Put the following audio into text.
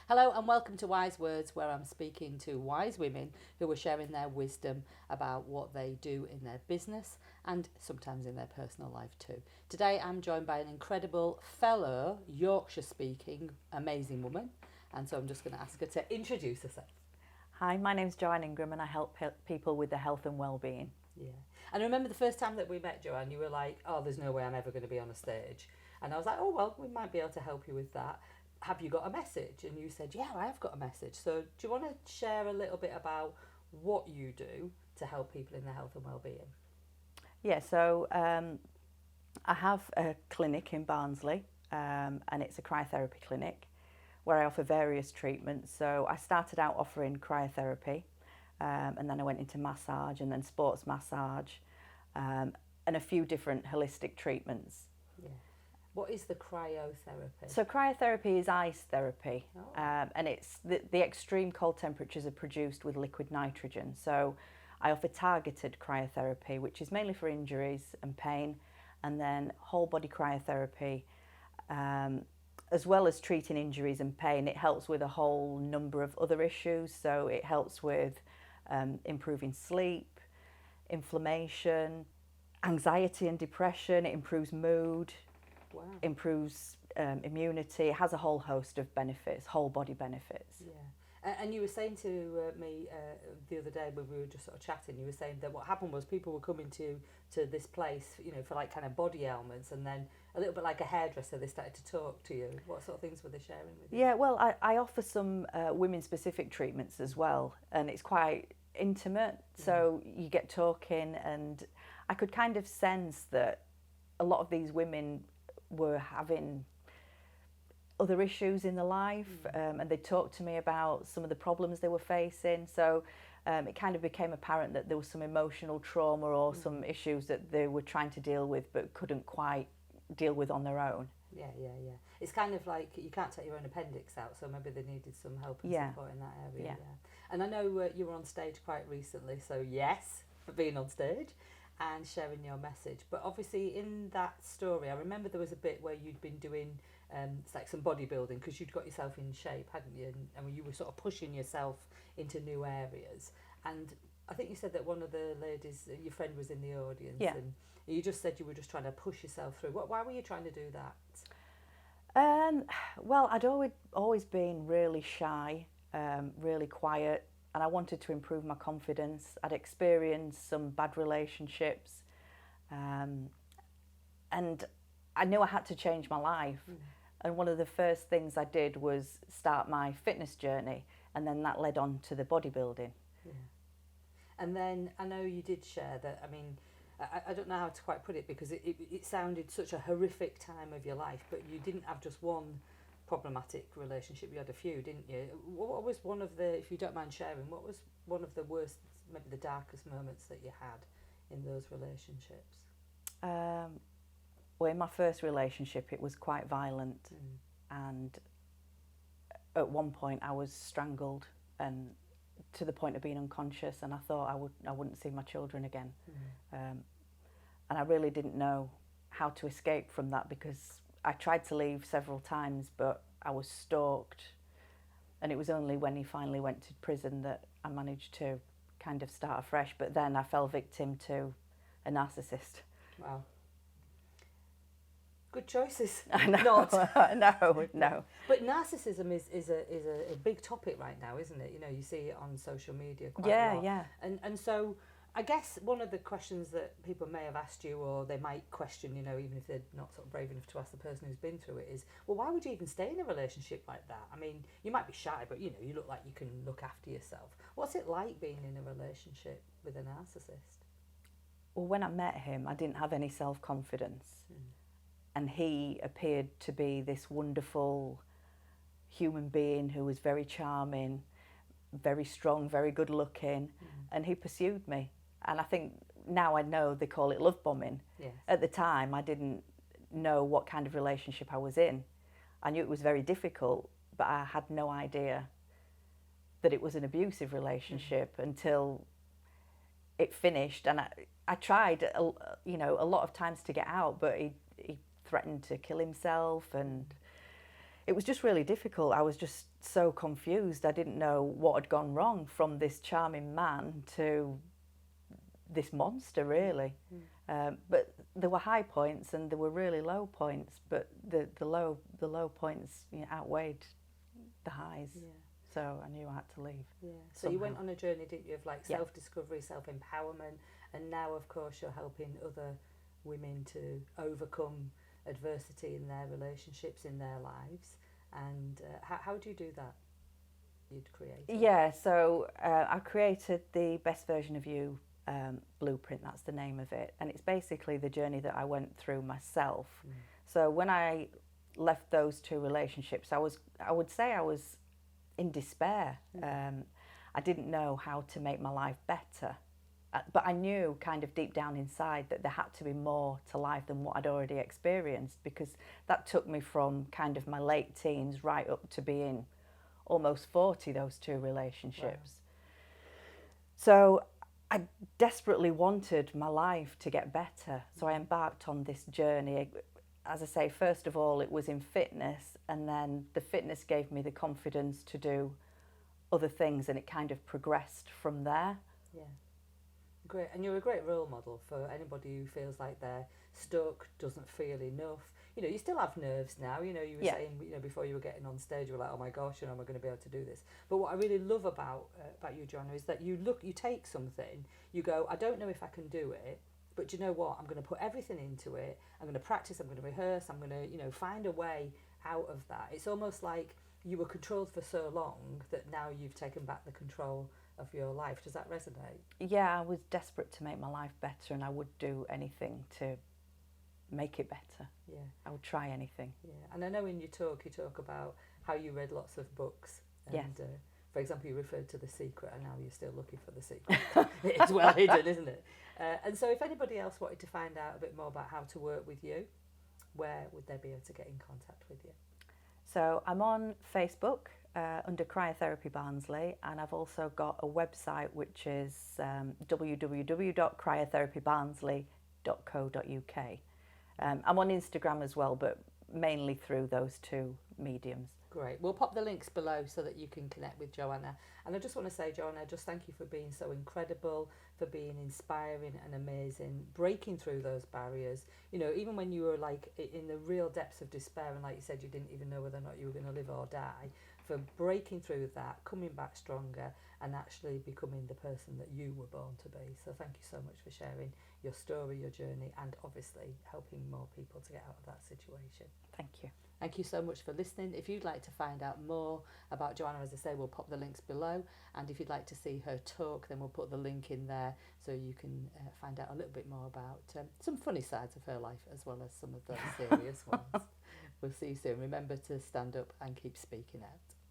Hello and welcome to Wise Words, where I'm speaking to wise women who are sharing their wisdom about what they do in their business and sometimes in their personal life too. Today I'm joined by an incredible fellow Yorkshire speaking amazing woman, and so I'm just going to ask her to introduce herself. Hi, my name's Joanne and I help people with their health and well-being. Yeah. And I remember the first time that we met, Joanne, you were like, oh, there's no way I'm ever going to be on a stage. And I was like, oh, well, we might be able to help you with that. Have you got a message? And you said, yeah, I have got a message. So do you want to share a little bit about what you do to help people in their health and well-being? Yeah, so I have a clinic in Barnsley, and it's a cryotherapy clinic where I offer various treatments. So I started out offering cryotherapy, and then I went into massage and then sports massage, and a few different holistic treatments. Yeah. What is the cryotherapy? So cryotherapy is ice therapy, Oh. and it's the extreme cold temperatures are produced with liquid nitrogen. So I offer targeted cryotherapy, which is mainly for injuries and pain, and then whole body cryotherapy, as well as treating injuries and pain. It helps with a whole number of other issues. So it helps with improving sleep, inflammation, anxiety and depression. It improves mood. Wow. Improves immunity. It has a whole host of benefits, whole body benefits. Yeah. And you were saying to me the other day when we were just sort of chatting, you were saying that what happened was people were coming to this place, you know, for like kind of body ailments, and then a little bit like a hairdresser, they started to talk to you. What sort of things were they sharing with you? Yeah, well, I offer some women-specific treatments as well, and it's quite intimate. So you get talking, and I could kind of sense that a lot of these women were having other issues in their life, and they talked to me about some of the problems they were facing. So it kind of became apparent that there was some emotional trauma or some issues that they were trying to deal with but couldn't quite deal with on their own. Yeah. It's kind of like you can't take your own appendix out, so maybe they needed some help and support in that area. Yeah. And I know you were on stage quite recently, so yes, for being on stage and sharing your message. But obviously in that story, I remember there was a bit where you'd been doing it's like some bodybuilding because you'd got yourself in shape, hadn't you? And I mean, you were sort of pushing yourself into new areas. And I think you said that one of the ladies, your friend, was in the audience, Yeah. and you just said you were just trying to push yourself through. Why were you trying to do that? Well, I'd always been really shy, really quiet, and I wanted to improve my confidence. I'd experienced some bad relationships, and I knew I had to change my life. And one of the first things I did was start my fitness journey, and then that led on to the bodybuilding. Yeah. And then I know you did share that, I mean, I don't know how to quite put it because it sounded such a horrific time of your life, but you didn't have just one problematic relationship, you had a few, didn't you? What was one of the, if you don't mind sharing, what was one of the worst, maybe the darkest moments that you had in those relationships? Well, in my first relationship, it was quite violent, and at one point I was strangled and to the point of being unconscious, and I thought I wouldn't see my children again. And I really didn't know how to escape from that because I tried to leave several times, but I was stalked, and it was only when he finally went to prison that I managed to kind of start afresh. But then I fell victim to a narcissist. Wow. Good choices. I know. Not. No. But narcissism is a big topic right now, isn't it? You know, you see it on social media quite a lot. Yeah. And so I guess one of the questions that people may have asked you, or they might question, you know, even if they're not sort of brave enough to ask the person who's been through it, is, well, why would you even stay in a relationship like that? I mean, you might be shy, but, you know, you look like you can look after yourself. What's it like being in a relationship with a narcissist? Well, when I met him, I didn't have any self-confidence. And he appeared to be this wonderful human being who was very charming, very strong, very good looking, and he pursued me. And I think now I know they call it love bombing. Yes. At the time, I didn't know what kind of relationship I was in. I knew it was very difficult, but I had no idea that it was an abusive relationship until it finished. And I tried, a lot of times to get out, but he threatened to kill himself, and it was just really difficult. I was just so confused. I didn't know what had gone wrong, from this charming man to this monster, really. But there were high points and there were really low points, but the low points, you know, outweighed the highs. Yeah. So I knew I had to leave. Yeah. So somehow. you went on a journey, didn't you, of like Yeah. self-discovery, self-empowerment, and now, of course, you're helping other women to overcome adversity in their relationships, in their lives. And how do you do that? You'd create. Yeah. So I created the Best Version of You blueprint. That's the name of it, and it's basically the journey that I went through myself. So when I left those two relationships, I would say I was in despair. I didn't know how to make my life better, but I knew kind of deep down inside that there had to be more to life than what I'd already experienced, because that took me from kind of my late teens right up to being almost 40, those two relationships. Wow. So I desperately wanted my life to get better, so I embarked on this journey. As I say, first of all, it was in fitness, and then the fitness gave me the confidence to do other things, and it kind of progressed from there. Yeah. Great. And you're a great role model for anybody who feels like they're stuck, doesn't feel enough. You know, you still have nerves now. You know, you were saying, you know, before you were getting on stage, you were like, oh my gosh, you know, am I going to be able to do this? But what I really love about you, Joanna, is that you take something, you go, I don't know if I can do it, but you know what? I'm going to put everything into it. I'm going to practice. I'm going to rehearse. I'm going to, you know, find a way out of that. It's almost like you were controlled for so long that now you've taken back the control of your life. Does that resonate? Yeah, I was desperate to make my life better, and I would do anything to make it better. Yeah. I would try anything. Yeah. And I know in your talk you talk about how you read lots of books. And, yes. For example, you referred to The Secret, and now you're still looking for The Secret. It's well hidden, isn't it? And so if anybody else wanted to find out a bit more about how to work with you, where would they be able to get in contact with you? So I'm on Facebook under Cryotherapy Barnsley, and I've also got a website which is www.cryotherapybarnsley.co.uk. I'm on Instagram as well, but mainly through those two mediums. Great. We'll pop the links below so that you can connect with Joanna. And I just want to say, Joanna, just thank you for being so incredible, for being inspiring and amazing, breaking through those barriers. You know, even when you were like in the real depths of despair, and like you said, you didn't even know whether or not you were going to live or die, for breaking through that, coming back stronger, and actually becoming the person that you were born to be. So thank you so much for sharing your story, your journey, and obviously helping more people to get out of that situation. Thank you. Thank you so much for listening. If you'd like to find out more about Joanna, as I say, we'll pop the links below. And if you'd like to see her talk, then we'll put the link in there so you can find out a little bit more about some funny sides of her life as well as some of the serious ones. We'll see you soon. Remember to stand up and keep speaking out.